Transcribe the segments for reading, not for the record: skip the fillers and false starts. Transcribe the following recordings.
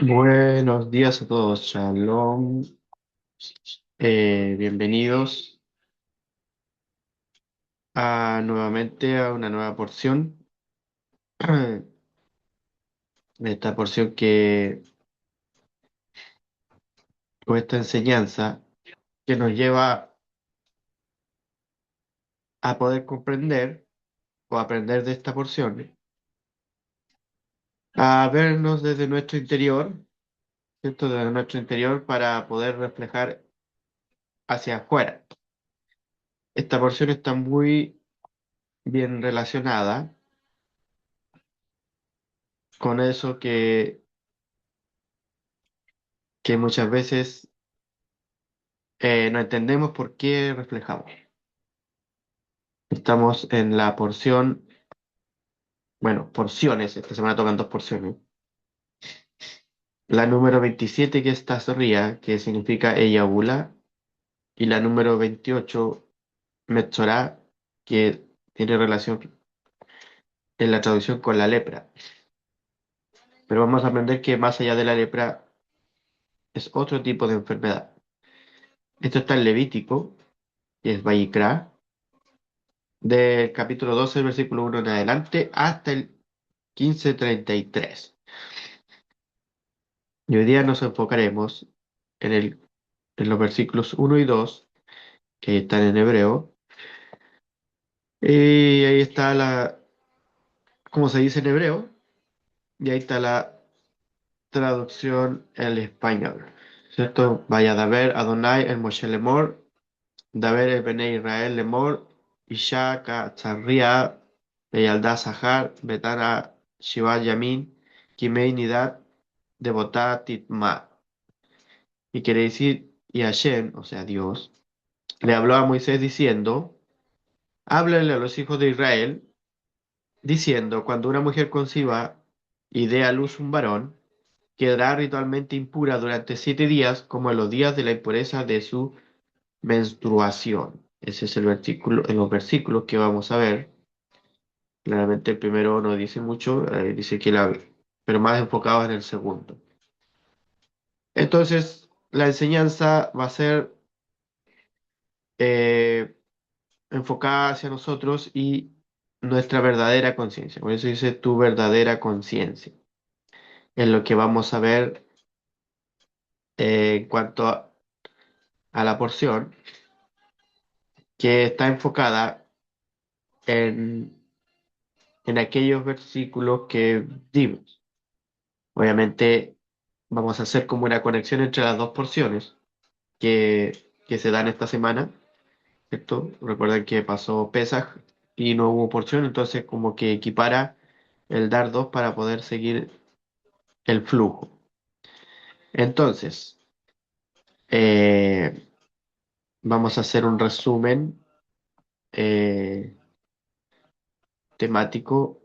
Buenos días a todos, Shalom. Bienvenidos nuevamente a una nueva porción. Esta porción o esta enseñanza que nos lleva a poder comprender o aprender de esta porción, a vernos desde nuestro interior, ¿cierto? Desde nuestro interior para poder reflejar hacia afuera. Esta porción está muy bien relacionada con eso que muchas veces no entendemos por qué reflejamos. Estamos en la porción, bueno, porciones, esta semana tocan dos porciones. La número 27 que es Tazria, que significa Eyabula, y la número 28, Metzorá, que tiene relación en la traducción con la lepra. Pero vamos a aprender que más allá de la lepra es otro tipo de enfermedad. Esto está en Levítico, que es Vayikra, del capítulo 12, versículo 1 en adelante, hasta el 15:33. Y hoy día nos enfocaremos en los versículos 1 y 2 que están en hebreo. Y ahí está como se dice en hebreo, y ahí está la traducción al español. ¿Cierto? Vaya Daber, Adonai, el Moshe Lemor, Daber, el Bene Israel Lemor, Isha, Tzarria, Beyaldá Sahar, Betara, Shiva Yamin, Kimei Nidat, Devotá Titma. Y quiere decir, y Hashem, o sea, Dios, le habló a Moisés diciendo, háblale a los hijos de Israel, diciendo, cuando una mujer conciba y dé a luz un varón, quedará ritualmente impura durante 7 días, como en los días de la impureza de su menstruación. Ese es el versículo, en los versículos que vamos a ver. Claramente el primero no dice mucho, dice que pero más enfocado en el segundo. Entonces, la enseñanza va a ser eh, enfocada hacia nosotros y nuestra verdadera conciencia. Por eso dice tu verdadera conciencia. Es lo que vamos a ver en cuanto a la porción que está enfocada en, en aquellos versículos que dimos. Obviamente vamos a hacer como una conexión entre las dos porciones que se dan esta semana, ¿cierto? Recuerden que pasó Pesaj y no hubo porción, entonces como que equipara el dar dos para poder seguir el flujo. Entonces, eh, vamos a hacer un resumen eh, temático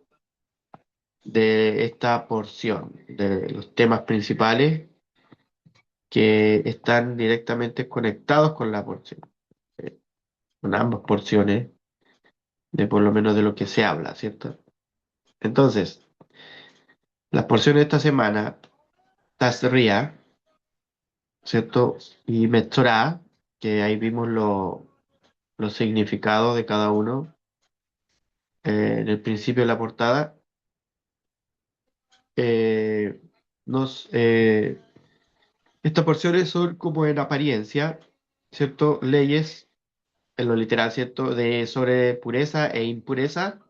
de esta porción, de los temas principales que están directamente conectados con la porción, eh, con ambas porciones, de por lo menos de lo que se habla, ¿cierto? Entonces, las porciones de esta semana, Tazria, ¿cierto? Y Metzorah, que ahí vimos los significados de cada uno en el principio de la portada, eh, nos, estas porciones son como en apariencia, ¿cierto? Leyes, en lo literal, ¿cierto? Sobre pureza e impureza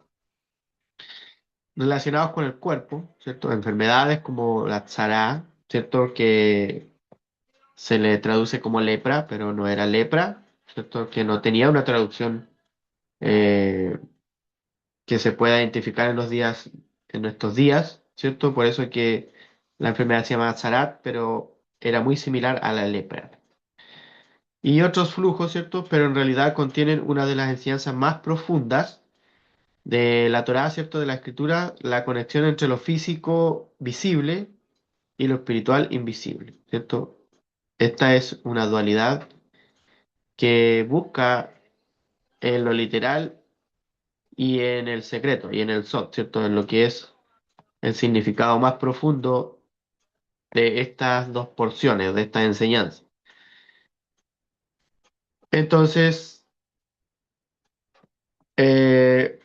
relacionados con el cuerpo, ¿cierto? Enfermedades como la tzara, ¿cierto? Que se le traduce como lepra, pero no era lepra, ¿cierto? Que no tenía una traducción eh, que se pueda identificar en nuestros días, ¿cierto? Por eso es que la enfermedad se llama Zarat, pero era muy similar a la lepra. Y otros flujos, ¿cierto? Pero en realidad contienen una de las enseñanzas más profundas de la Torá, ¿cierto? De la Escritura, la conexión entre lo físico visible y lo espiritual invisible, ¿cierto? Esta es una dualidad que busca en lo literal y en el secreto, y en el Sod, ¿cierto? En lo que es el significado más profundo de estas dos porciones, de esta enseñanza. Entonces, eh,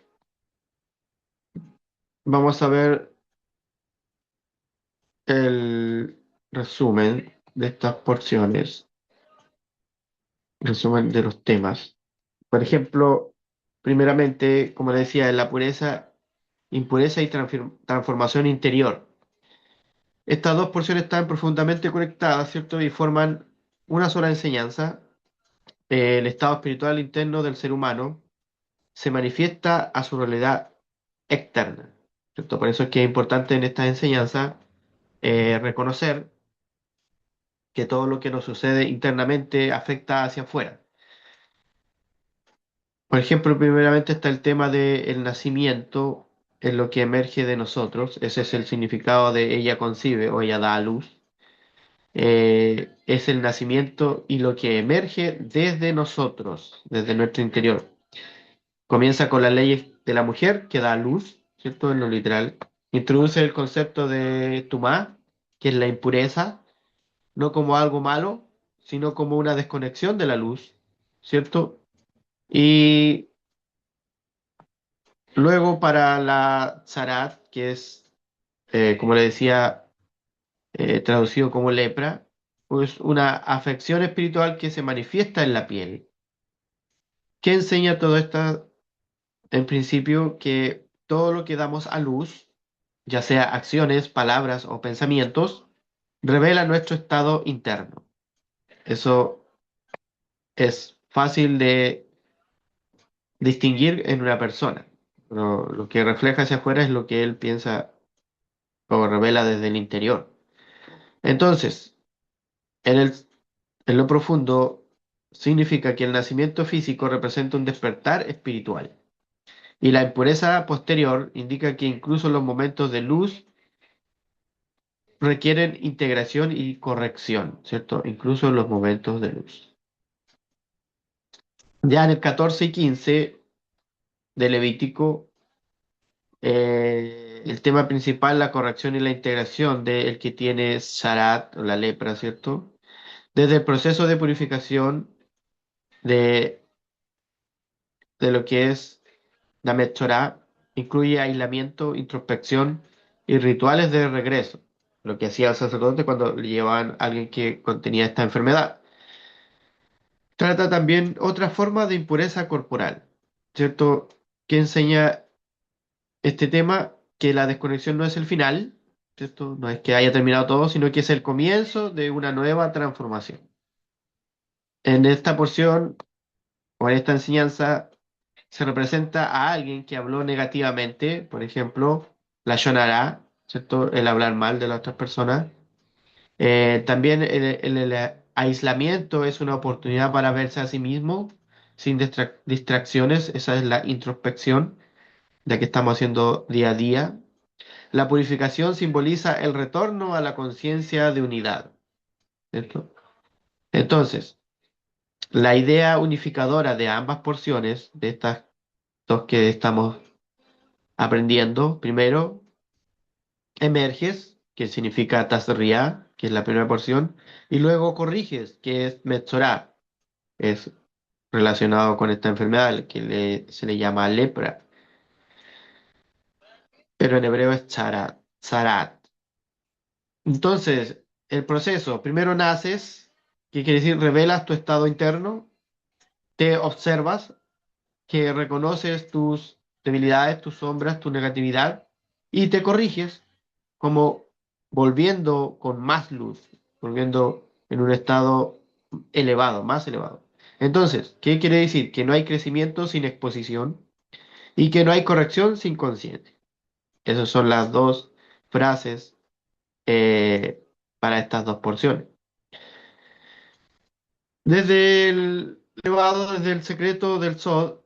vamos a ver el resumen de estas porciones, resumen de los temas. Por ejemplo, primeramente, como le decía, en la pureza, impureza y transformación interior. Estas dos porciones están profundamente conectadas, ¿cierto? Y forman una sola enseñanza. El estado espiritual interno del ser humano se manifiesta a su realidad externa, ¿cierto? Por eso es que es importante en esta enseñanza reconocer que todo lo que nos sucede internamente afecta hacia afuera. Por ejemplo, primeramente está el tema del nacimiento en lo que emerge de nosotros. Ese es el significado de ella concibe o ella da a luz. Es el nacimiento y lo que emerge desde nosotros, desde nuestro interior. Comienza con las leyes de la mujer que da a luz, ¿cierto? En lo literal. Introduce el concepto de tumá, que es la impureza, no como algo malo, sino como una desconexión de la luz, ¿cierto? Y luego para la zarat, que es, como le decía, traducido como lepra, pues una afección espiritual que se manifiesta en la piel. ¿Qué enseña todo esto? En principio, que todo lo que damos a luz, ya sea acciones, palabras o pensamientos, revela nuestro estado interno. Eso es fácil de distinguir en una persona. Pero lo que refleja hacia afuera es lo que él piensa o revela desde el interior. Entonces, en el, en lo profundo, significa que el nacimiento físico representa un despertar espiritual. Y la impureza posterior indica que incluso los momentos de luz requieren integración y corrección, ¿cierto? Incluso en los momentos de luz. Ya en el 14 y 15 de Levítico, el tema principal, la corrección y la integración del que tiene Sarat, o la lepra, ¿cierto? Desde el proceso de purificación de, de lo que es la Metzorá, incluye aislamiento, introspección y rituales de regreso, lo que hacía el sacerdote cuando le llevaban a alguien que contenía esta enfermedad. Trata también otra forma de impureza corporal, ¿cierto? Que enseña este tema que la desconexión no es el final, ¿cierto? No es que haya terminado todo, sino que es el comienzo de una nueva transformación. En esta porción o en esta enseñanza se representa a alguien que habló negativamente, por ejemplo, la shonara, ¿cierto? El hablar mal de las otras personas. También el aislamiento es una oportunidad para verse a sí mismo sin distracciones. Esa es la introspección, la que estamos haciendo día a día. La purificación simboliza el retorno a la conciencia de unidad, ¿cierto? Entonces, la idea unificadora de ambas porciones, de estas dos que estamos aprendiendo, primero, emerges, que significa tasriá, que es la primera porción, y luego corriges, que es metzorá, es relacionado con esta enfermedad que se le llama lepra, pero en hebreo es charat, zarat. Entonces, el proceso, primero naces, que quiere decir revelas tu estado interno, te observas, que reconoces tus debilidades, tus sombras, tu negatividad, y te corriges como volviendo con más luz, volviendo en un estado elevado, más elevado. Entonces, ¿qué quiere decir? Que no hay crecimiento sin exposición y que no hay corrección sin conciencia. Esas son las dos frases para estas dos porciones. Desde el elevado, desde el secreto del sol,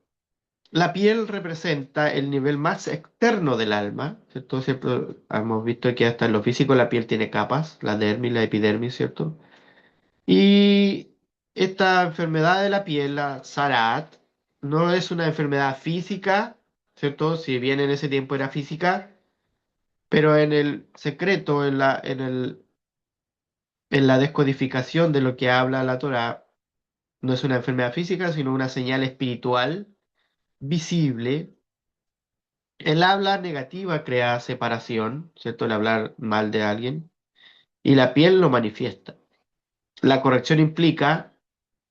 la piel representa el nivel más externo del alma, ¿cierto? Siempre hemos visto que hasta en lo físico la piel tiene capas, la dermis, la epidermis, ¿cierto? Y esta enfermedad de la piel, la SARAT, no es una enfermedad física, ¿cierto? Si bien en ese tiempo era física, pero en el secreto, en la descodificación de lo que habla la Torá, no es una enfermedad física, sino una señal espiritual visible. El habla negativa crea separación, ¿cierto? El hablar mal de alguien, y la piel lo manifiesta. La corrección implica,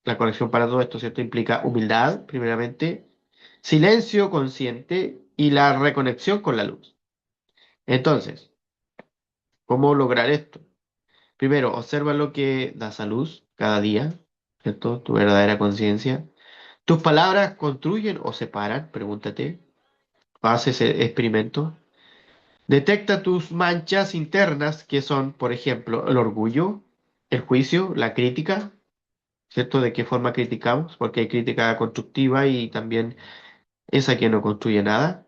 la corrección para todo esto, ¿cierto? Implica humildad, primeramente, silencio consciente y la reconexión con la luz. Entonces, ¿cómo lograr esto? Primero, observa lo que das a luz cada día, ¿cierto? Tu verdadera conciencia. ¿Tus palabras construyen o separan? Pregúntate. Haz ese experimento. Detecta tus manchas internas, que son, por ejemplo, el orgullo, el juicio, la crítica, ¿cierto? ¿De qué forma criticamos? Porque hay crítica constructiva y también esa que no construye nada.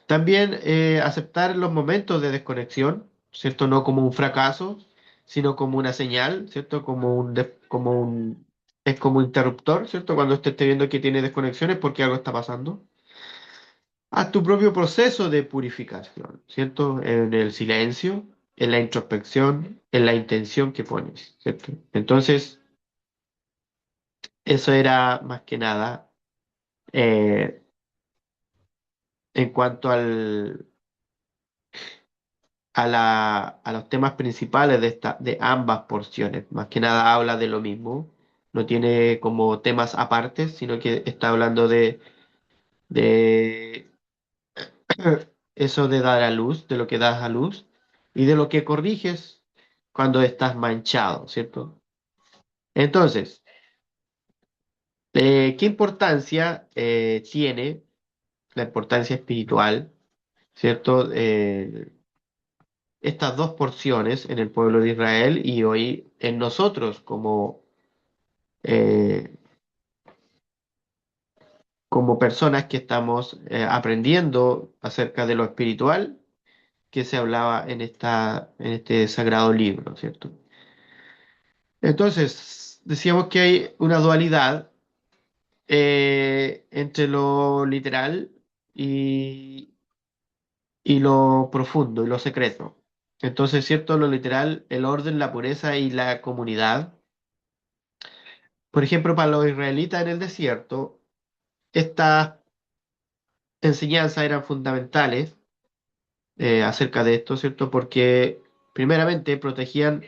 También aceptar los momentos de desconexión, ¿cierto? No como un fracaso, sino como una señal, ¿cierto? Es como un interruptor, ¿cierto? Cuando usted esté viendo que tiene desconexiones porque algo está pasando. Haz tu propio proceso de purificación, ¿cierto? En el silencio, en la introspección, en la intención que pones, ¿cierto? Entonces, eso era más que nada eh, en cuanto a los temas principales de ambas porciones. Más que nada habla de lo mismo, no tiene como temas apartes, sino que está hablando de eso de dar a luz, de lo que das a luz y de lo que corriges cuando estás manchado, ¿cierto? Entonces, ¿qué importancia tiene la importancia espiritual, ¿cierto? Estas dos porciones en el pueblo de Israel y hoy en nosotros eh, como personas que estamos aprendiendo acerca de lo espiritual que se hablaba en este sagrado libro, ¿cierto? Entonces, decíamos que hay una dualidad entre lo literal y, y lo profundo y lo secreto. Entonces, ¿cierto? Lo literal, el orden, la pureza y la comunidad. Por ejemplo, para los israelitas en el desierto, estas enseñanzas eran fundamentales acerca de esto, ¿cierto? Porque primeramente protegían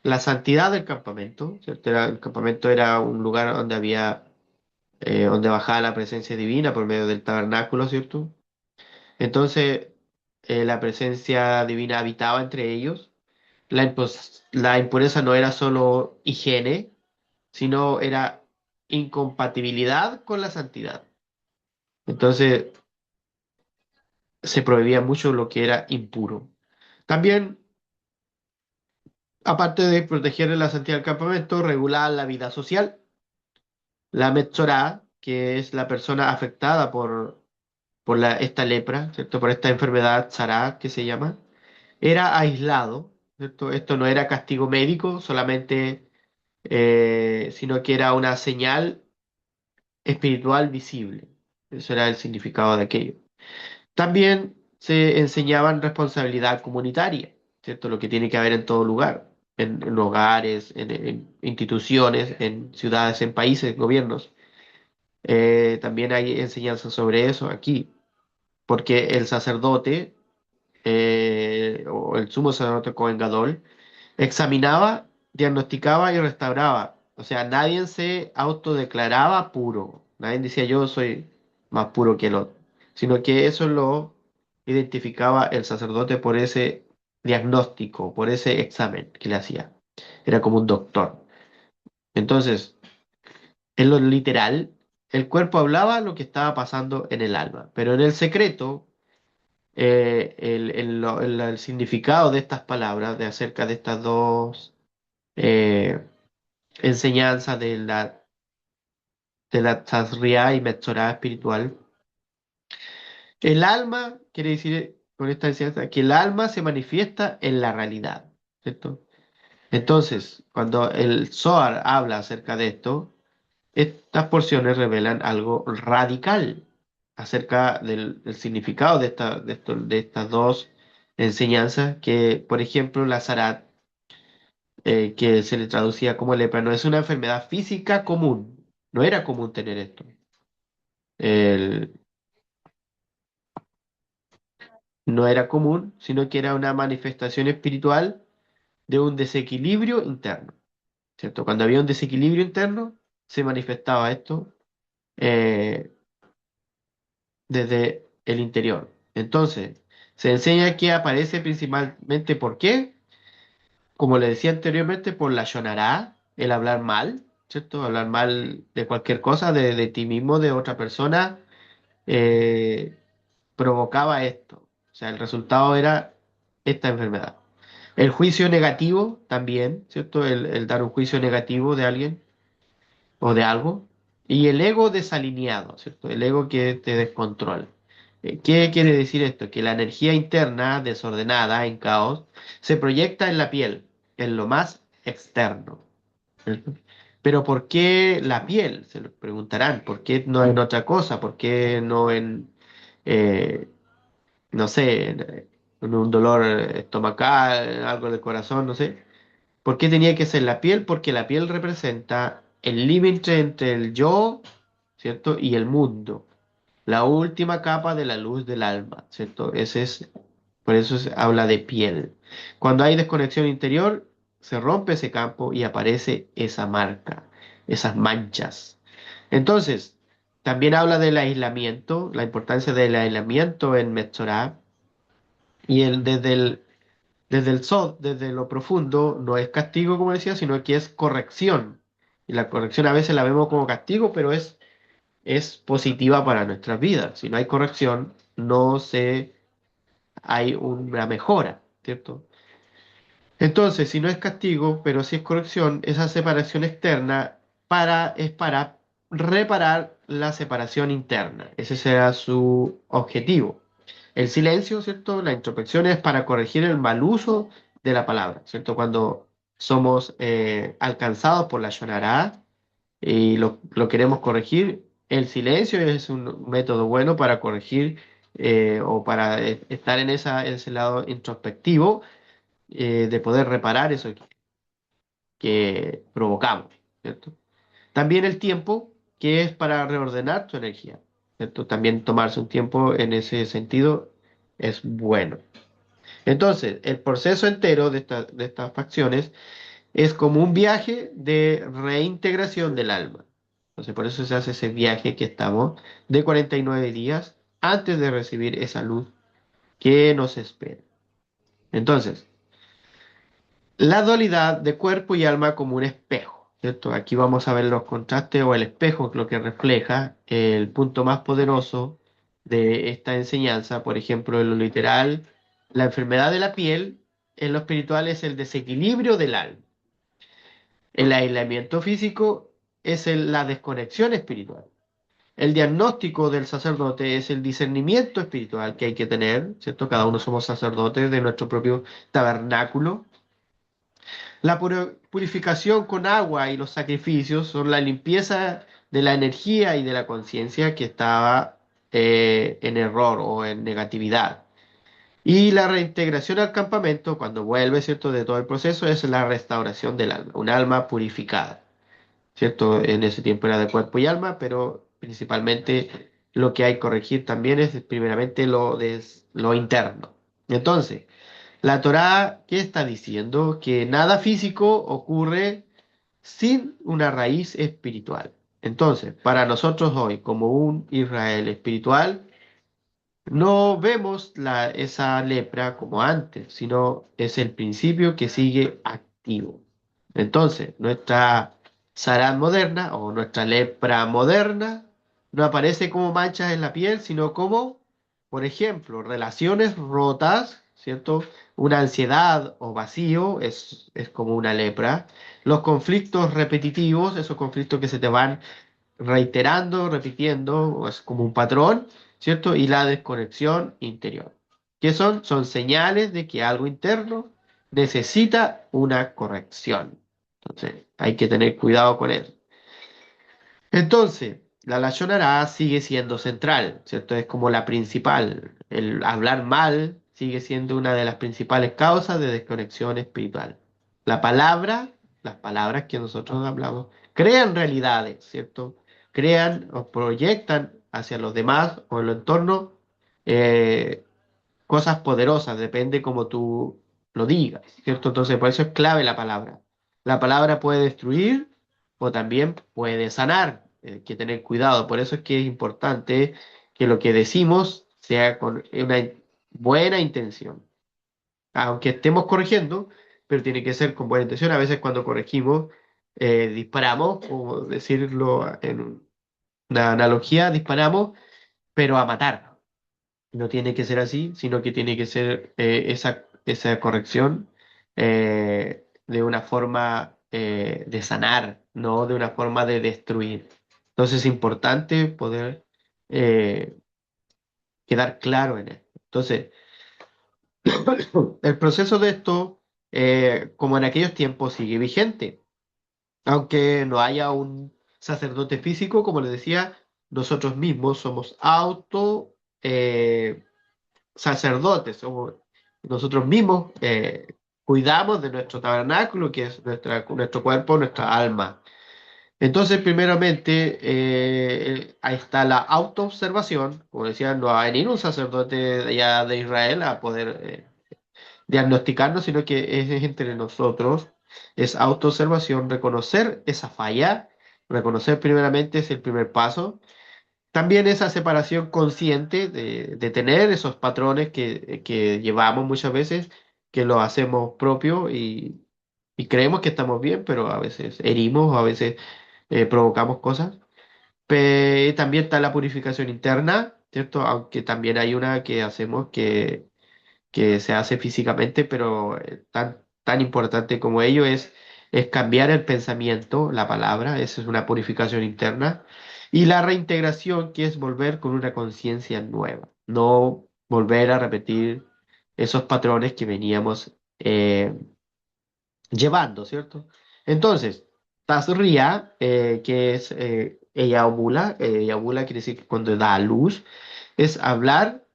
la santidad del campamento, ¿cierto? El campamento era un lugar donde donde bajaba la presencia divina por medio del tabernáculo, ¿cierto? Entonces, la presencia divina habitaba entre ellos. La impureza no era solo higiene, sino era incompatibilidad con la santidad. Entonces, se prohibía mucho lo que era impuro. También, aparte de proteger la santidad del campamento, regulaba la vida social. La Metzorá, que es la persona afectada por esta lepra, ¿cierto? Por esta enfermedad tzará que se llama, era aislado, ¿cierto? Esto no era castigo médico solamente, sino que era una señal espiritual visible. Eso era el significado de aquello. También se enseñaban responsabilidad comunitaria, ¿cierto? Lo que tiene que haber en todo lugar, en hogares, en instituciones, en ciudades, en países, gobiernos. También hay enseñanzas sobre eso aquí, porque el sacerdote o el sumo sacerdote Cohen Gadol examinaba, diagnosticaba y restauraba. O sea, nadie se autodeclaraba puro. Nadie decía yo soy más puro que el otro. Sino que eso lo identificaba el sacerdote por ese diagnóstico, por ese examen que le hacía. Era como un doctor. Entonces, en lo literal, el cuerpo hablaba lo que estaba pasando en el alma. Pero en el secreto, el significado de estas palabras, de acerca de estas dos eh, enseñanza de la Tazria y Metzorah espiritual. El alma, quiere decir con esta enseñanza, que el alma se manifiesta en la realidad, ¿cierto? Entonces, cuando el Zohar habla acerca de esto, estas porciones revelan algo radical acerca del significado de estas dos enseñanzas, que, por ejemplo, la Zarat, que se le traducía como lepra, no es una enfermedad física común, no era común tener esto. El- no era común, sino que era una manifestación espiritual de un desequilibrio interno, ¿cierto? Cuando había un desequilibrio interno, se manifestaba esto eh, desde el interior. Entonces, se enseña que aparece principalmente, ¿por qué? Como le decía anteriormente, por la shonará, el hablar mal, ¿cierto? Hablar mal de cualquier cosa, de ti mismo, de otra persona, eh, provocaba esto. O sea, el resultado era esta enfermedad. El juicio negativo también, ¿cierto? El dar un juicio negativo de alguien o de algo. Y el ego desalineado, ¿cierto? El ego que te descontrola. ¿Qué quiere decir esto? Que la energía interna desordenada, en caos, se proyecta en la piel, en lo más externo. ¿Cierto? Pero ¿por qué la piel? Se lo preguntarán. ¿Por qué no en otra cosa? ¿Por qué no en, eh, no sé, en un dolor estomacal, algo del corazón, no sé? ¿Por qué tenía que ser la piel? Porque la piel representa el límite entre el yo, ¿cierto? Y el mundo. La última capa de la luz del alma, ¿cierto? Por eso se habla de piel. Cuando hay desconexión interior, se rompe ese campo y aparece esa marca, esas manchas. Entonces, también habla del aislamiento, la importancia del aislamiento en Metzorah, y desde el Sod, desde lo profundo, no es castigo, como decía, sino que es corrección. Y la corrección a veces la vemos como castigo, pero es positiva para nuestras vidas. Si no hay corrección, hay una mejora, ¿cierto? Entonces, si no es castigo, pero si es corrección, esa separación externa es para reparar la separación interna. Ese será su objetivo. El silencio, ¿cierto? La introspección es para corregir el mal uso de la palabra, ¿cierto? Cuando somos alcanzados por la Shonará y lo queremos corregir, el silencio es un método bueno para corregir o para estar en ese lado introspectivo, de poder reparar eso que provocamos, ¿cierto? También el tiempo, que es para reordenar tu energía, ¿cierto? También tomarse un tiempo en ese sentido es bueno. Entonces, el proceso entero de estas facciones es como un viaje de reintegración del alma. Entonces, por eso se hace ese viaje que estamos de 49 días antes de recibir esa luz que nos espera. Entonces, la dualidad de cuerpo y alma como un espejo, ¿cierto? Aquí vamos a ver los contrastes o el espejo, lo que refleja el punto más poderoso de esta enseñanza. Por ejemplo, en lo literal, la enfermedad de la piel, en lo espiritual es el desequilibrio del alma. El aislamiento físico es la desconexión espiritual. El diagnóstico del sacerdote es el discernimiento espiritual que hay que tener, ¿cierto? Cada uno somos sacerdotes de nuestro propio tabernáculo. La purificación con agua y los sacrificios son la limpieza de la energía y de la conciencia que estaba en error o en negatividad. Y la reintegración al campamento, cuando vuelve, ¿cierto?, de todo el proceso, es la restauración del alma, un alma purificada, ¿cierto? En ese tiempo era de cuerpo y alma, pero principalmente lo que hay que corregir también es primeramente lo interno. Entonces, la Torá, ¿qué está diciendo? Que nada físico ocurre sin una raíz espiritual. Entonces, para nosotros hoy, como un Israel espiritual, no vemos esa lepra como antes, sino es el principio que sigue activo. Entonces, nuestra Sarán moderna o nuestra lepra moderna no aparece como manchas en la piel, sino como, por ejemplo, relaciones rotas, ¿cierto? Una ansiedad o vacío es como una lepra. Los conflictos repetitivos, esos conflictos que se te van reiterando, repitiendo, es como un patrón, ¿cierto? Y la desconexión interior. ¿Qué son? Son señales de que algo interno necesita una corrección. Entonces, hay que tener cuidado con eso. Entonces, la Lashon Hara sigue siendo central, ¿cierto? Es como la principal. El hablar mal sigue siendo una de las principales causas de desconexión espiritual. La palabra, las palabras que nosotros hablamos, crean realidades, ¿cierto? Crean o proyectan hacia los demás o el entorno eh, cosas poderosas, depende como tú lo digas, ¿cierto? Entonces, por eso es clave la palabra. La palabra puede destruir o también puede sanar. Hay que tener cuidado. Por eso es que es importante que lo que decimos sea con una buena intención. Aunque estemos corrigiendo, pero tiene que ser con buena intención. A veces cuando corregimos, disparamos, como decirlo en una analogía, disparamos, pero a matar. No tiene que ser así, sino que tiene que ser esa corrección de una forma de sanar, no de una forma de destruir. Entonces es importante poder eh, quedar claro en esto. Entonces, el proceso de esto, como en aquellos tiempos, sigue vigente. Aunque no haya un sacerdote físico, como les decía, nosotros mismos somos sacerdotes, somos nosotros mismos, cuidamos de nuestro tabernáculo, que es nuestro cuerpo, nuestra alma. Entonces, primeramente, ahí está la autoobservación, como decía, no va a venir un sacerdote de allá de Israel a poder diagnosticarnos, sino que es entre nosotros, es autoobservación, reconocer esa falla, reconocer primeramente es el primer paso, también esa separación consciente de tener esos patrones que llevamos muchas veces, que los hacemos propios y creemos que estamos bien, pero a veces herimos o a veces provocamos cosas. También está la purificación interna, ¿cierto? Aunque también hay una que hacemos que se hace físicamente, pero tan importante como ello es cambiar el pensamiento, la palabra, esa es una purificación interna, y la reintegración, que es volver con una conciencia nueva, no volver a repetir esos patrones que veníamos llevando, ¿cierto? Entonces, Tazria, que es Eyabula quiere decir que cuando da a luz, es hablar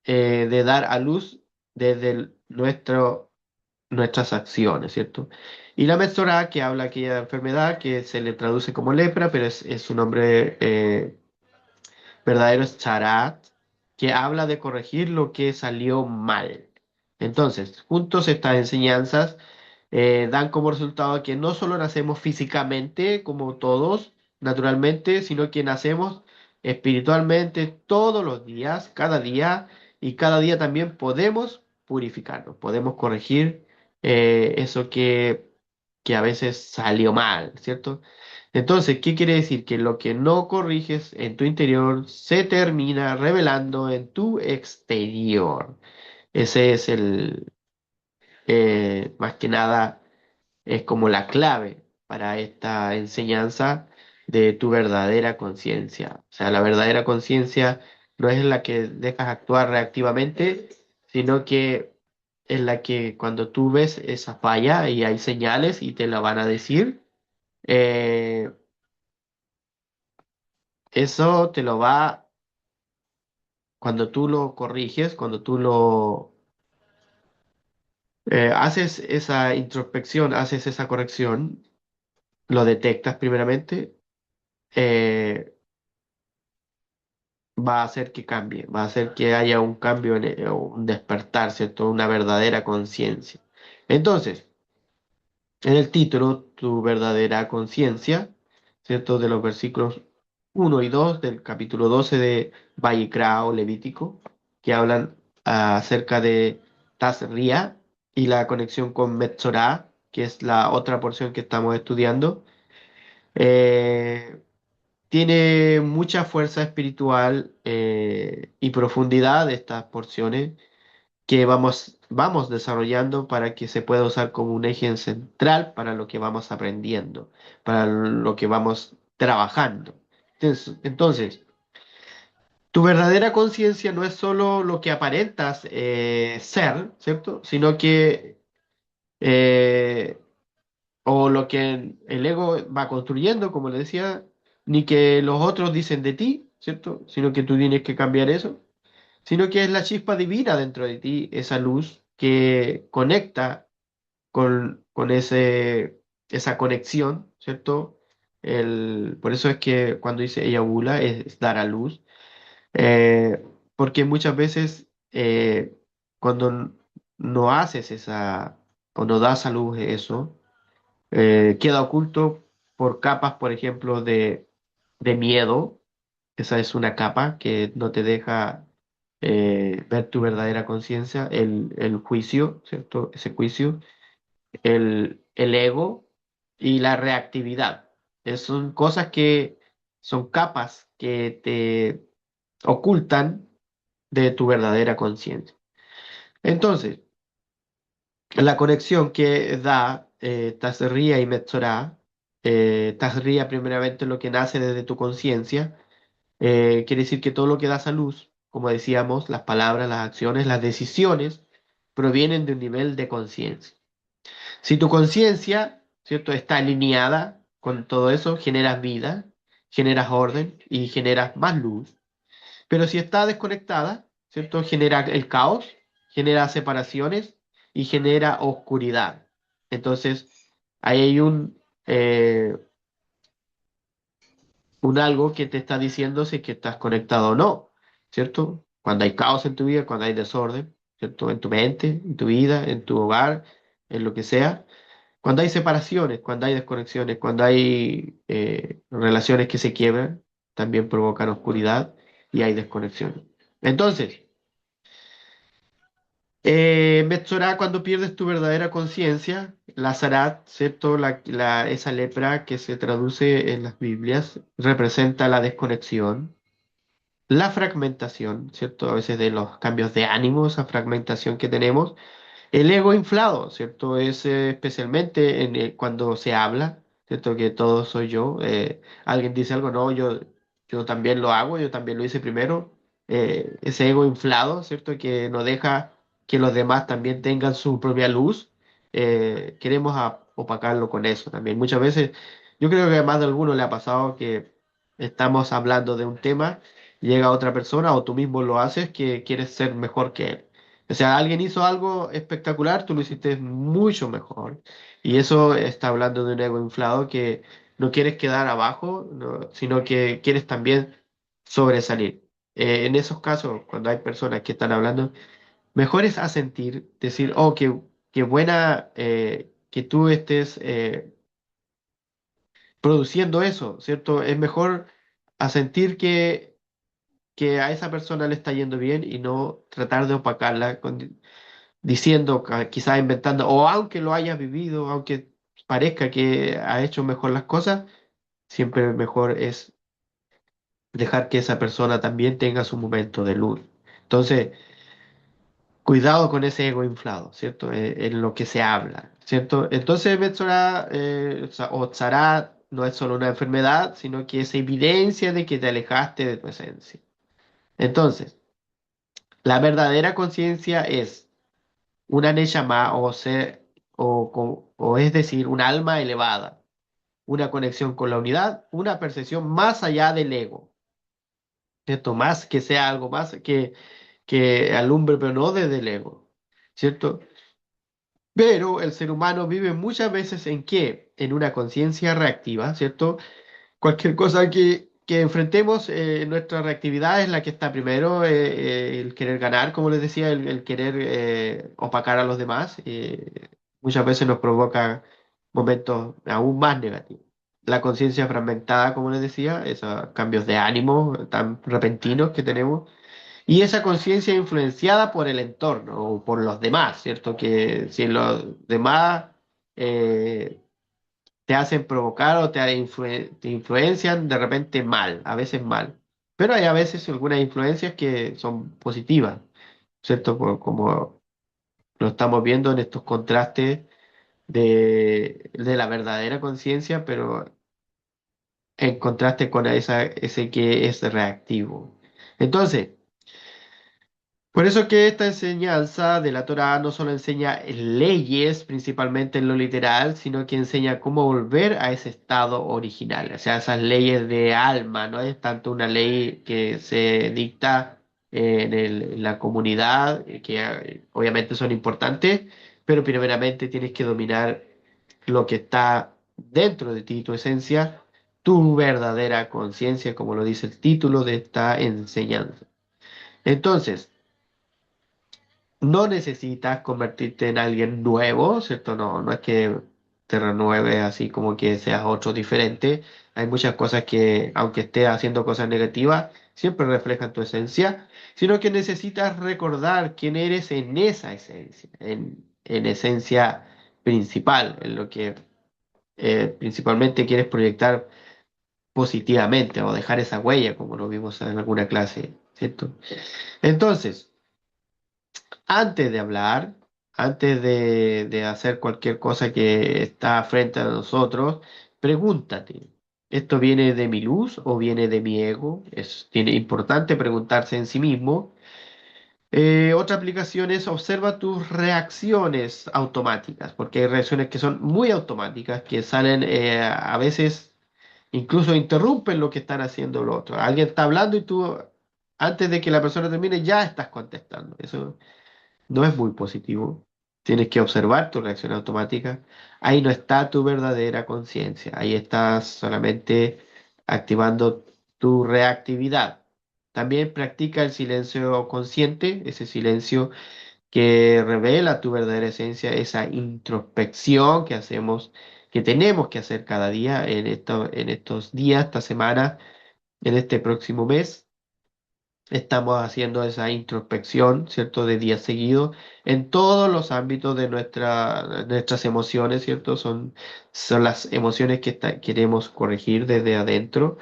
de dar a luz desde nuestras acciones, ¿cierto? Y la Metzorá, que habla aquella enfermedad que se le traduce como lepra, pero es su nombre verdadero es charat, que habla de corregir lo que salió mal. Entonces, juntos estas enseñanzas dan como resultado que no solo nacemos físicamente, como todos, naturalmente, sino que nacemos espiritualmente todos los días, y cada día también podemos purificarnos, podemos corregir eso que a veces salió mal, ¿cierto? Entonces, ¿qué quiere decir? Que lo que no corriges en tu interior se termina revelando en tu exterior. Ese es más que nada, es como la clave para esta enseñanza de tu verdadera conciencia. O sea, la verdadera conciencia no es la que dejas actuar reactivamente, sino que es la que cuando tú ves esa falla y hay señales y te la van a decir, eh, eso te lo va, cuando tú lo corriges, cuando tú lo haces esa introspección, haces esa corrección, lo detectas primeramente, eh, va a hacer que cambie, va a hacer que haya un cambio, o un despertar, ¿cierto? Una verdadera conciencia. Entonces, en el título, tu verdadera conciencia, ¿cierto? De los versículos 1 y 2 del capítulo 12 de Vayikra o Levítico, que hablan acerca de Tazria y la conexión con Metzorah, que es la otra porción que estamos estudiando. Eh, Tiene mucha fuerza espiritual y profundidad de estas porciones que vamos desarrollando para que se pueda usar como un eje central para lo que vamos aprendiendo, para lo que vamos trabajando. Entonces, tu verdadera conciencia no es solo lo que aparentas ser, ¿cierto? Sino que, o lo que el ego va construyendo, como le decía, ni que los otros dicen de ti, ¿cierto? Sino que tú tienes que cambiar eso, sino que es la chispa divina dentro de ti, esa luz que conecta con esa conexión, ¿cierto? Por eso es que cuando dice ella ovula es dar a luz, porque muchas veces cuando no haces esa o no das a luz eso, queda oculto por capas, por ejemplo, de miedo. Esa es una capa que no te deja ver tu verdadera conciencia, el juicio, ¿cierto? Ese juicio, el ego y la reactividad. Son cosas que son capas que te ocultan de tu verdadera conciencia. Entonces, la conexión que da Tazria y Metzorah, Tazria primeramente lo que nace desde tu conciencia, quiere decir que todo lo que das a luz, como decíamos, las palabras, las acciones, las decisiones, provienen de un nivel de conciencia. Si tu conciencia, ¿cierto?, está alineada con todo eso, generas vida, generas orden y generas más luz. Pero si está desconectada, ¿cierto? Genera el caos, genera separaciones y genera oscuridad. Entonces, ahí hay un algo que te está diciendo si es que estás conectado o no, ¿cierto? Cuando hay caos en tu vida, cuando hay desorden, ¿cierto? En tu mente, en tu vida, en tu hogar, en lo que sea. Cuando hay separaciones, cuando hay desconexiones, cuando hay relaciones que se quiebran, también provocan oscuridad y hay desconexiones. Entonces, Metzorah, cuando pierdes tu verdadera conciencia, la Zarat, ¿cierto? Esa lepra que se traduce en las Biblias, representa la desconexión, la fragmentación, ¿cierto? A veces de los cambios de ánimo, esa fragmentación que tenemos, el ego inflado, ¿cierto? Es especialmente cuando se habla, ¿cierto? Que todo soy yo. Alguien dice algo, no, yo también lo hago, yo también lo hice primero. Ese ego inflado, ¿cierto? Que no deja que los demás también tengan su propia luz. Queremos opacarlo con eso también. Muchas veces, yo creo que a más de alguno le ha pasado que estamos hablando de un tema, llega otra persona o tú mismo lo haces que quieres ser mejor que él. O sea, alguien hizo algo espectacular, tú lo hiciste mucho mejor. Y eso está hablando de un ego inflado que no quieres quedar abajo, sino que quieres también sobresalir. En esos casos, cuando hay personas que están hablando, mejor es asentir, decir, oh, qué buena que tú estés produciendo eso, ¿cierto? Es mejor asentir que a esa persona le está yendo bien y no tratar de opacarla diciendo, quizás inventando, o aunque lo haya vivido, aunque parezca que ha hecho mejor las cosas, siempre mejor es dejar que esa persona también tenga su momento de luz. Entonces, cuidado con ese ego inflado, ¿cierto? En lo que se habla, ¿cierto? Entonces, Metzora o Tzara no es solo una enfermedad, sino que es evidencia de que te alejaste de tu esencia. Entonces, la verdadera conciencia es una Neshama o ser, o es decir, un alma elevada, una conexión con la unidad, una percepción más allá del ego, ¿cierto? Más que sea algo más que alumbre, pero no desde el ego, ¿cierto? Pero el ser humano vive muchas veces ¿en qué? En una conciencia reactiva, ¿cierto? Cualquier cosa que enfrentemos, nuestra reactividad es la que está primero, el querer ganar, como les decía, el querer opacar a los demás, muchas veces nos provoca momentos aún más negativos. La conciencia fragmentada, como les decía, esos cambios de ánimo tan repentinos que tenemos, y esa conciencia influenciada por el entorno o por los demás, ¿cierto? Que si los demás... eh, te hacen provocar o te influencian de repente mal, a veces mal. Pero hay a veces algunas influencias que son positivas, ¿cierto? Como lo estamos viendo en estos contrastes de la verdadera conciencia, pero en contraste con ese que es reactivo. Entonces, Por eso que esta enseñanza de la Torá no solo enseña leyes, principalmente en lo literal, sino que enseña cómo volver a ese estado original, o sea, esas leyes de alma, no es tanto una ley que se dicta en la comunidad, que obviamente son importantes, pero primeramente tienes que dominar lo que está dentro de ti, tu esencia, tu verdadera conciencia, como lo dice el título de esta enseñanza. Entonces, no necesitas convertirte en alguien nuevo, ¿cierto? No, no es que te renueves así como que seas otro diferente. Hay muchas cosas que, aunque estés haciendo cosas negativas, siempre reflejan tu esencia, sino que necesitas recordar quién eres en esa esencia, en esencia principal, en lo que principalmente quieres proyectar positivamente o dejar esa huella, como lo vimos en alguna clase, ¿cierto? Entonces, antes de hablar, antes de hacer cualquier cosa que está frente a nosotros, pregúntate, ¿esto viene de mi luz o viene de mi ego? Tiene importante preguntarse en sí mismo. Otra aplicación es observa tus reacciones automáticas, porque hay reacciones que son muy automáticas, que salen a veces, incluso interrumpen lo que están haciendo los otros. Alguien está hablando y tú, antes de que la persona termine, ya estás contestando. Eso no es muy positivo. Tienes que observar tu reacción automática. Ahí no está tu verdadera conciencia. Ahí estás solamente activando tu reactividad. También practica el silencio consciente, ese silencio que revela tu verdadera esencia, esa introspección que hacemos, que tenemos que hacer cada día en estos días, esta semana, en este próximo mes. Estamos haciendo esa introspección, ¿cierto? De días seguidos en todos los ámbitos de nuestras emociones, ¿cierto? Son las emociones que queremos corregir desde adentro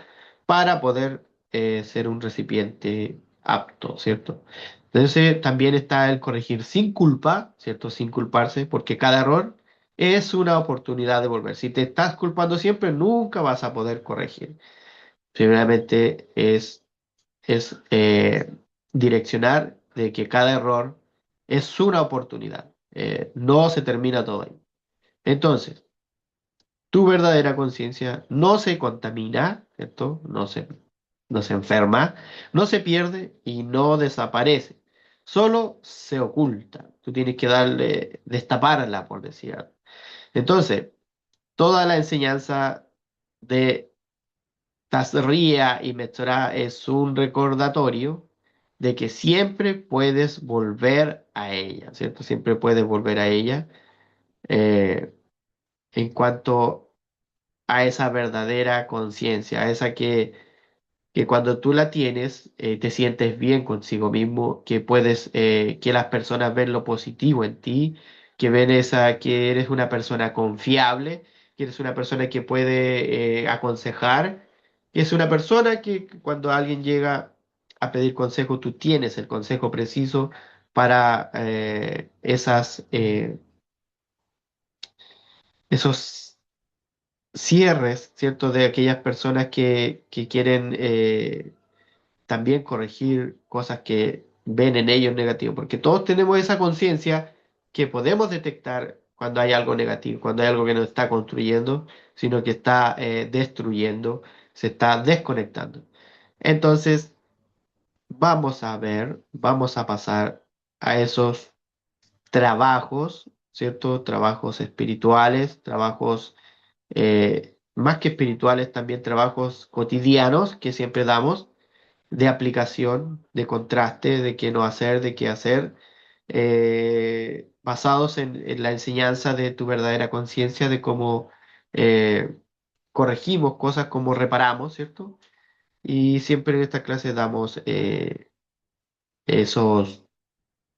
para poder ser un recipiente apto, ¿cierto? Entonces también está el corregir sin culpa, ¿cierto? Sin culparse, porque cada error es una oportunidad de volver. Si te estás culpando siempre, nunca vas a poder corregir. Primeramente es direccionar de que cada error es una oportunidad. No se termina todo ahí. Entonces, tu verdadera conciencia no se contamina, ¿cierto? No se enferma, no se pierde y no desaparece. Solo se oculta. Tú tienes que darle, destaparla, por decir algo. Entonces, toda la enseñanza de Tazria y Metzorah es un recordatorio de que siempre puedes volver a ella, ¿cierto? Siempre puedes volver a ella eh, en cuanto a esa verdadera conciencia, a esa que cuando tú la tienes, te sientes bien consigo mismo, que puedes, que las personas ven lo positivo en ti, que ven que eres una persona confiable, que eres una persona que puede aconsejar, que es una persona que cuando alguien llega a pedir consejo, tú tienes el consejo preciso para esos cierres, ¿cierto? De aquellas personas que quieren también corregir cosas que ven en ellos negativo, porque todos tenemos esa conciencia que podemos detectar cuando hay algo negativo, cuando hay algo que no está construyendo, sino que está destruyendo, se está desconectando. Entonces, vamos a ver, vamos a pasar a esos trabajos, ¿cierto? Trabajos espirituales, trabajos más que espirituales, también trabajos cotidianos que siempre damos de aplicación, de contraste, de qué no hacer, de qué hacer, basados en la enseñanza de tu verdadera conciencia, de cómo eh, corregimos cosas, cómo reparamos, ¿cierto? Y siempre en esta clase damos esos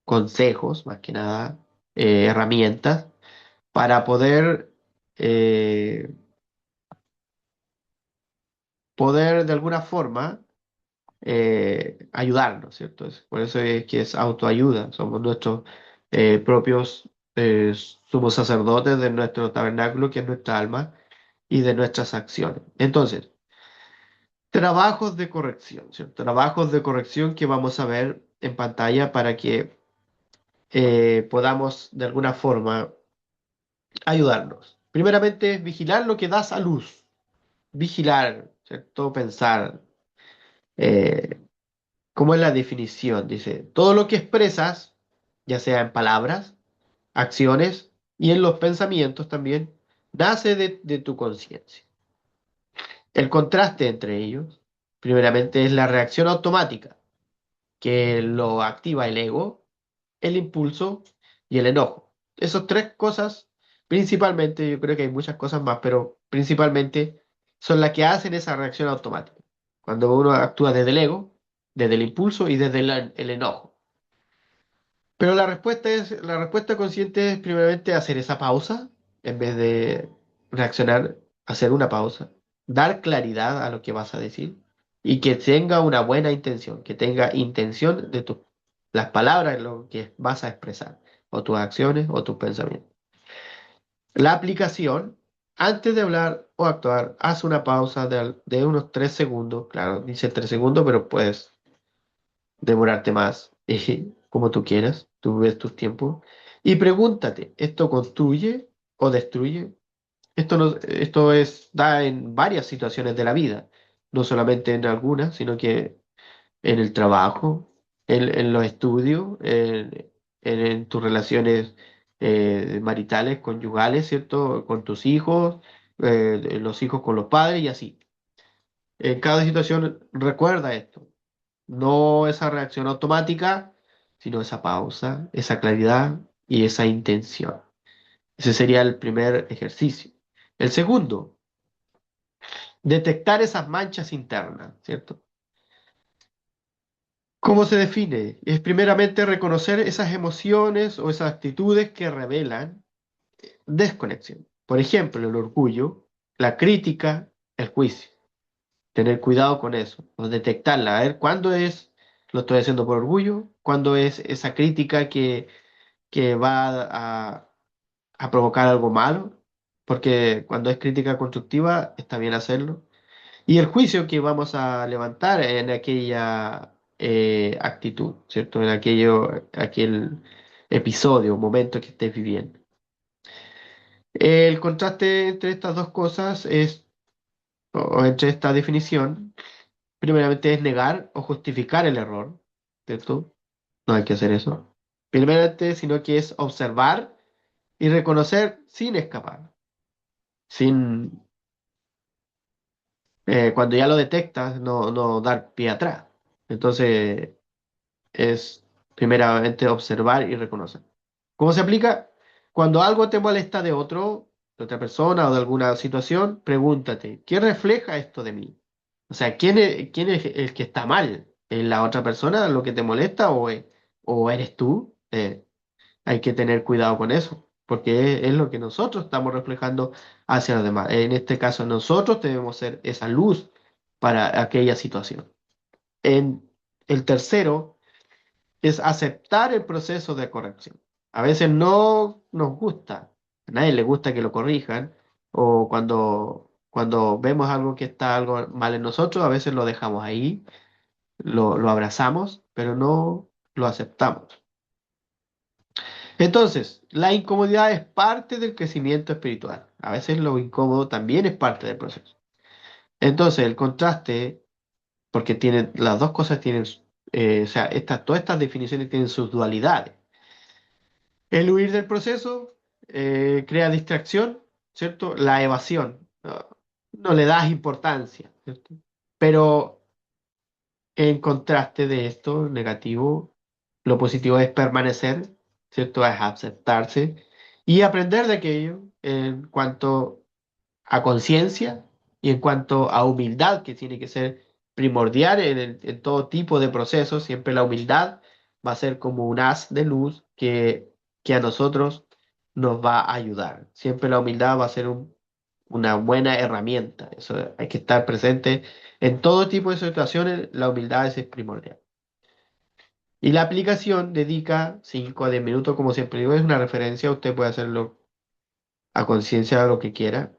consejos, más que nada, herramientas, para poder de alguna forma ayudarnos, ¿cierto? Por eso es que es autoayuda, somos nuestros propios somos sacerdotes de nuestro tabernáculo, que es nuestra alma, y de nuestras acciones. Entonces, trabajos de corrección, ¿cierto? Trabajos de corrección que vamos a ver. en pantalla para que podamos de alguna forma ayudarnos. Primeramente, vigilar lo que das a luz. Vigilar, ¿cierto? Pensar. eh, ¿Cómo es la definición? Dice, todo lo que expresas, ya sea en palabras, acciones y en los pensamientos también, nace de tu conciencia. El contraste entre ellos, primeramente, es la reacción automática, que lo activa el ego, el impulso y el enojo. Esas tres cosas, principalmente, yo creo que hay muchas cosas más, pero principalmente son las que hacen esa reacción automática. Cuando uno actúa desde el ego, desde el impulso y desde el enojo. Pero la respuesta consciente es primeramente hacer esa pausa, en vez de reaccionar, hacer una pausa, dar claridad a lo que vas a decir y que tenga una buena intención, que tenga intención de las palabras, lo que vas a expresar, o tus acciones o tus pensamientos. La aplicación, antes de hablar o actuar, haz una pausa de unos 3 segundos, claro, dice 3 segundos, pero puedes demorarte más, como tú quieras, tú ves tus tiempos, y pregúntate, ¿esto construye o destruye? Esto, no, esto da en varias situaciones de la vida, no solamente en algunas, sino que en el trabajo, en los estudios, en tus relaciones maritales, conyugales, ¿cierto? Con tus hijos, los hijos con los padres y así. En cada situación recuerda esto. No esa reacción automática, sino esa pausa, esa claridad y esa intención. Ese sería el primer ejercicio. El segundo, detectar esas manchas internas, ¿cierto? ¿Cómo se define? Es primeramente reconocer esas emociones o esas actitudes que revelan desconexión. Por ejemplo, el orgullo, la crítica, el juicio. Tener cuidado con eso, o detectarla, a ver cuándo lo estoy haciendo por orgullo, cuándo es esa crítica que va a provocar algo malo, porque cuando es crítica constructiva está bien hacerlo. Y el juicio que vamos a levantar en aquella actitud, ¿cierto? En aquel episodio, momento que estés viviendo. El contraste entre estas dos cosas o entre esta definición, primeramente es negar o justificar el error, ¿cierto? No hay que hacer eso. Primeramente, sino que es observar y reconocer sin escapar, sin, cuando ya lo detectas, no dar pie atrás. Entonces, es primeramente observar y reconocer. ¿Cómo se aplica? Cuando algo te molesta de otra persona o de alguna situación, pregúntate, ¿qué refleja esto de mí? O sea, quién es el que está mal? ¿Es la otra persona lo que te molesta o eres tú? Hay que tener cuidado con eso, porque es lo que nosotros estamos reflejando hacia los demás. En este caso, nosotros debemos ser esa luz para aquella situación. En el tercero es aceptar el proceso de corrección. A veces no nos gusta, a nadie le gusta que lo corrijan, o cuando vemos algo que está algo mal en nosotros, a veces lo dejamos ahí, lo abrazamos, pero no lo aceptamos. Entonces, la incomodidad es parte del crecimiento espiritual. A veces lo incómodo también es parte del proceso. Entonces, el contraste, porque las dos cosas tienen, o sea, todas estas definiciones tienen sus dualidades. El huir del proceso crea distracción, ¿cierto? La evasión, no le das importancia, ¿cierto? Pero en contraste de esto, negativo, lo positivo es permanecer, ¿cierto? Es aceptarse y aprender de aquello en cuanto a conciencia y en cuanto a humildad, que tiene que ser primordial en todo tipo de procesos. Siempre la humildad va a ser como un haz de luz que a nosotros nos va a ayudar. Siempre la humildad va a ser una buena herramienta. Eso hay que estar presente en todo tipo de situaciones. La humildad es primordial. Y la aplicación dedica 5 a 10 minutos, como siempre digo, es una referencia. Usted puede hacerlo a conciencia de lo que quiera,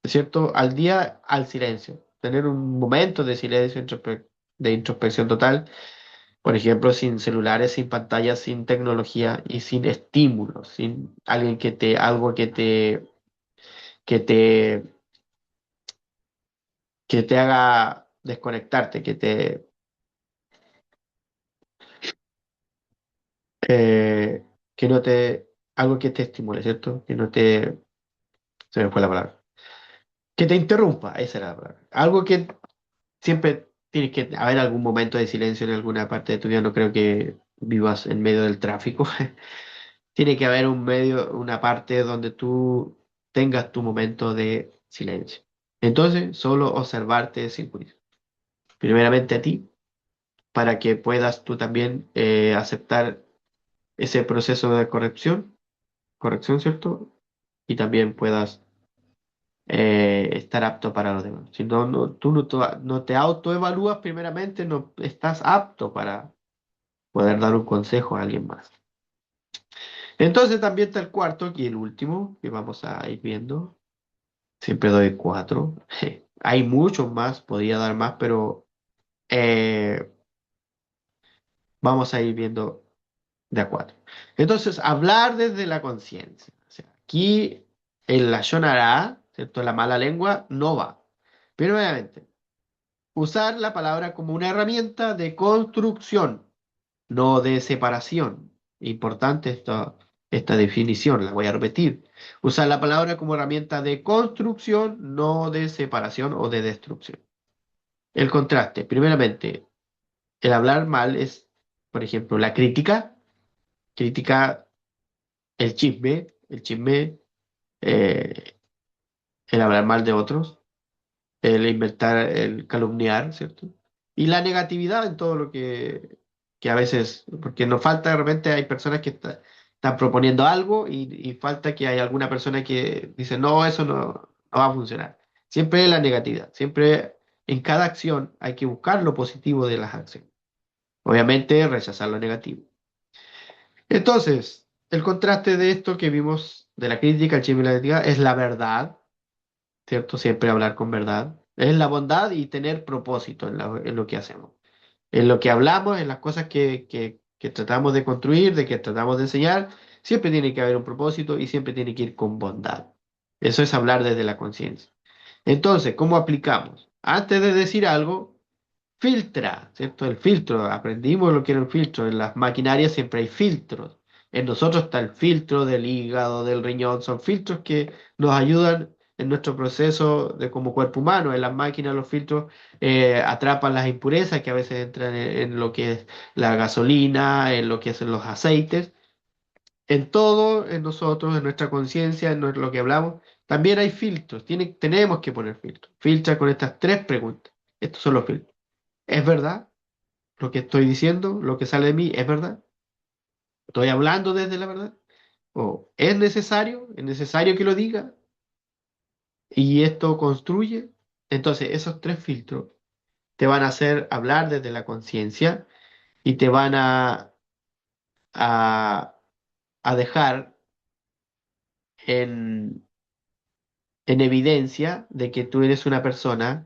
¿cierto? Al día, al silencio. Tener un momento de silencio, de introspección total. Por ejemplo, sin celulares, sin pantallas, sin tecnología y sin estímulos, sin alguien algo que te, que te haga desconectarte, eh, que no te, algo que te estimule, ¿cierto? Se me fue la palabra. Que te interrumpa, esa era la palabra. Algo que siempre tiene que haber algún momento de silencio en alguna parte de tu vida. No creo que vivas en medio del tráfico. Tiene que haber una parte donde tú tengas tu momento de silencio. Entonces, solo observarte sin juicio. Primeramente a ti, para que puedas tú también aceptar ese proceso de corrección, ¿cierto? Y también puedas estar apto para los demás. Si no, tú no te autoevalúas primeramente, no estás apto para poder dar un consejo a alguien más. Entonces también está el cuarto y el último que vamos a ir viendo. Siempre doy cuatro. Hay muchos más, podría dar más, pero eh, vamos a ir viendo de a cuatro. Entonces, hablar desde la conciencia. O sea, aquí el la Shonara, ¿cierto? La mala lengua no va. Pero obviamente, usar la palabra como una herramienta de construcción, no de separación. Importante esta definición, la voy a repetir. Usar la palabra como herramienta de construcción, no de separación o de destrucción. El contraste, primeramente, el hablar mal es, por ejemplo, la crítica, el chisme, eh, el hablar mal de otros, el inventar, el calumniar, ¿cierto? Y la negatividad en todo lo que a veces, porque nos falta, de repente hay personas que están proponiendo algo y falta que hay alguna persona que dice, no, eso no va a funcionar. Siempre la negatividad, siempre en cada acción hay que buscar lo positivo de las acciones. Obviamente, rechazar lo negativo. Entonces, el contraste de esto que vimos de la crítica, el chisme y la negatividad es la verdad, ¿cierto? Siempre hablar con verdad. Es la bondad y tener propósito en lo que hacemos. En lo que hablamos, en las cosas que tratamos de construir, de que tratamos de enseñar, siempre tiene que haber un propósito y siempre tiene que ir con bondad. Eso es hablar desde la conciencia. Entonces, ¿cómo aplicamos? Antes de decir algo, filtra, ¿cierto? El filtro, aprendimos lo que era un filtro. En las maquinarias siempre hay filtros. En nosotros está el filtro del hígado, del riñón. Son filtros que nos ayudan en nuestro proceso de como cuerpo humano. En las máquinas los filtros atrapan las impurezas que a veces entran en lo que es la gasolina, en lo que son los aceites. En todo, en nosotros, en nuestra conciencia, lo que hablamos, también hay filtros. Tenemos que poner filtros. Filtra con estas tres preguntas. Estos son los filtros. ¿Es verdad? Lo que estoy diciendo, lo que sale de mí, ¿es verdad? ¿Estoy hablando desde la verdad? ¿O es necesario que lo diga? ¿Y esto construye? Entonces, esos tres filtros te van a hacer hablar desde la conciencia y te van a, a dejar en, en evidencia de que tú eres una persona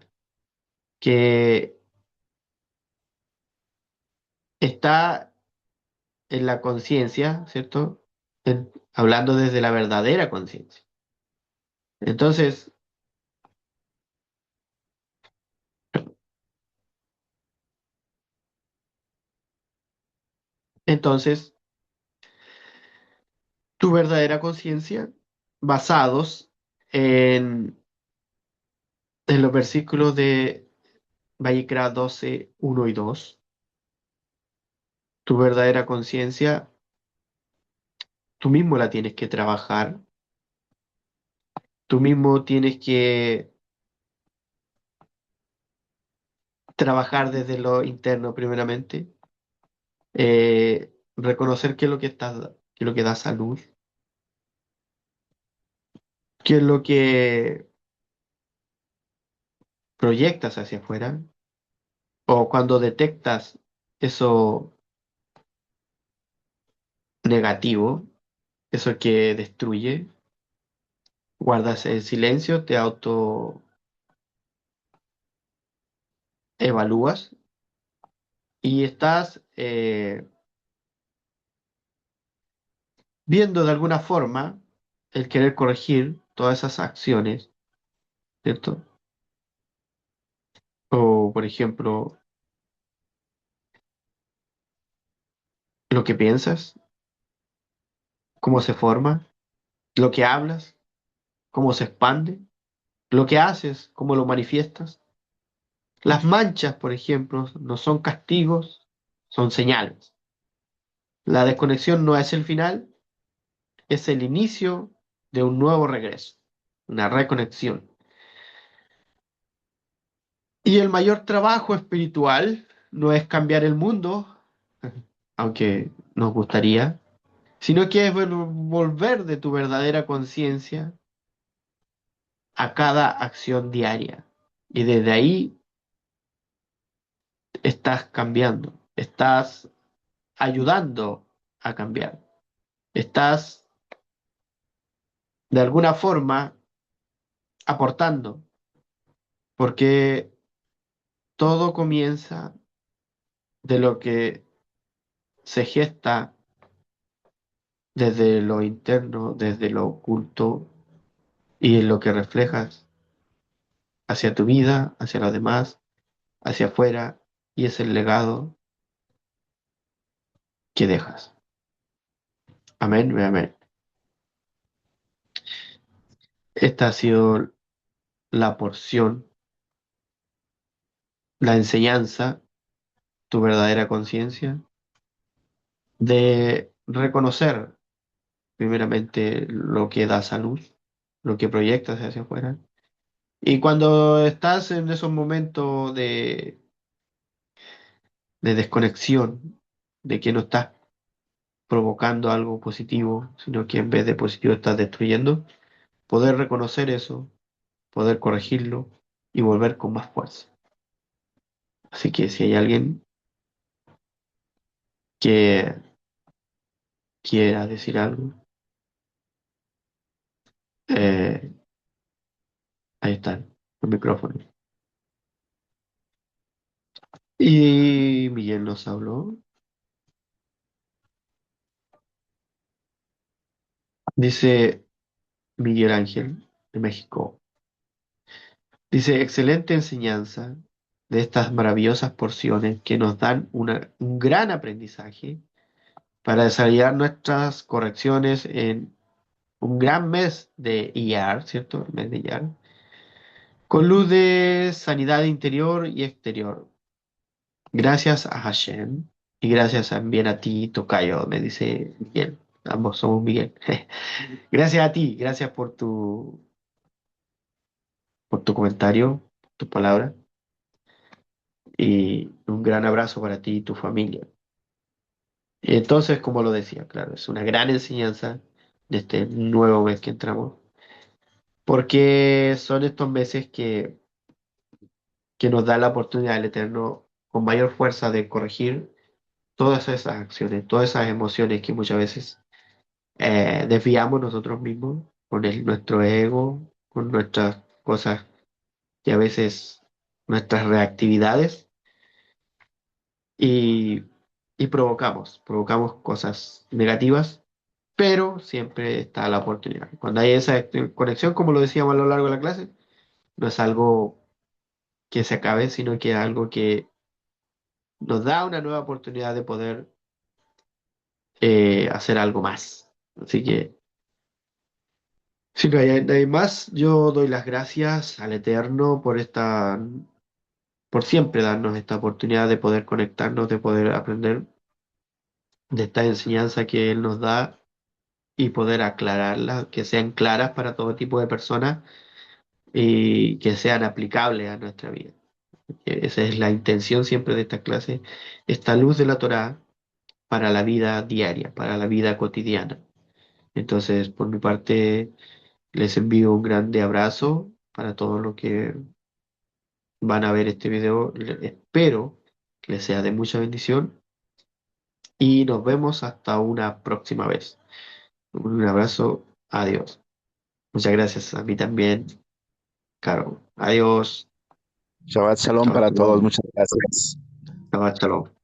que está en la conciencia, ¿cierto? Hablando desde la verdadera conciencia. Entonces, entonces, tu verdadera conciencia basados en los versículos de Vallecra 12 1 y 2. Tu verdadera conciencia, tú mismo la tienes que trabajar, tú mismo tienes que trabajar desde lo interno primeramente, reconocer qué es lo que da salud, qué es lo que proyectas hacia afuera, o cuando detectas eso negativo, eso que destruye, guardas el silencio, te auto evalúas y estás viendo de alguna forma el querer corregir todas esas acciones, ¿cierto? O, por ejemplo, lo que piensas, cómo se forma, lo que hablas, cómo se expande, lo que haces, cómo lo manifiestas. Las manchas, por ejemplo, no son castigos, son señales. La desconexión no es el final, es el inicio de un nuevo regreso, una reconexión. Y el mayor trabajo espiritual no es cambiar el mundo, aunque nos gustaría, sino que es volver de tu verdadera conciencia a cada acción diaria. Y desde ahí estás cambiando, estás ayudando a cambiar, estás de alguna forma aportando, porque todo comienza de lo que se gesta desde lo interno, desde lo oculto y en lo que reflejas hacia tu vida, hacia los demás, hacia afuera, y es el legado que dejas. Amén, y amén. Esta ha sido la porción, la enseñanza, tu verdadera conciencia, de reconocer primeramente lo que das a luz, lo que proyectas hacia afuera. Y cuando estás en esos momentos de desconexión, de que no estás provocando algo positivo, sino que en vez de positivo estás destruyendo, poder reconocer eso, poder corregirlo y volver con más fuerza. Así que si hay alguien que quiera decir algo, eh, ahí están los micrófonos. Y Miguel nos habló. Dice Miguel Ángel de México. Dice, excelente enseñanza de estas maravillosas porciones que nos dan un gran aprendizaje para desarrollar nuestras correcciones en un gran mes de IAR, ¿cierto? El mes de IAR, con luz de sanidad interior y exterior. Gracias a Hashem y gracias también a ti, Tocayo, me dice Miguel. Ambos somos Miguel. Gracias a ti, gracias por tu comentario, tu palabra y un gran abrazo para ti y tu familia. Entonces, como lo decía, claro, es una gran enseñanza de este nuevo mes que entramos, porque son estos meses que nos da la oportunidad del Eterno con mayor fuerza de corregir todas esas acciones, todas esas emociones que muchas veces desviamos nosotros mismos con nuestro ego, con nuestras cosas que a veces, nuestras reactividades y, y provocamos cosas negativas, pero siempre está la oportunidad. Cuando hay esa conexión, como lo decíamos a lo largo de la clase, no es algo que se acabe, sino que es algo que nos da una nueva oportunidad de poder hacer algo más. Así que, si no hay nadie más, yo doy las gracias al Eterno por siempre darnos esta oportunidad de poder conectarnos, de poder aprender de esta enseñanza que Él nos da y poder aclararlas, que sean claras para todo tipo de personas y que sean aplicables a nuestra vida. Esa es la intención siempre de esta clase, esta luz de la Torá para la vida diaria, para la vida cotidiana. Entonces, por mi parte, les envío un grande abrazo para todos los que van a ver este video. Espero que les sea de mucha bendición y nos vemos hasta una próxima vez. Un abrazo, adiós. Muchas gracias a mí también, Caro. Adiós. Shabbat Shalom Shabbat para todos. shalom. Muchas gracias. Shabbat shalom.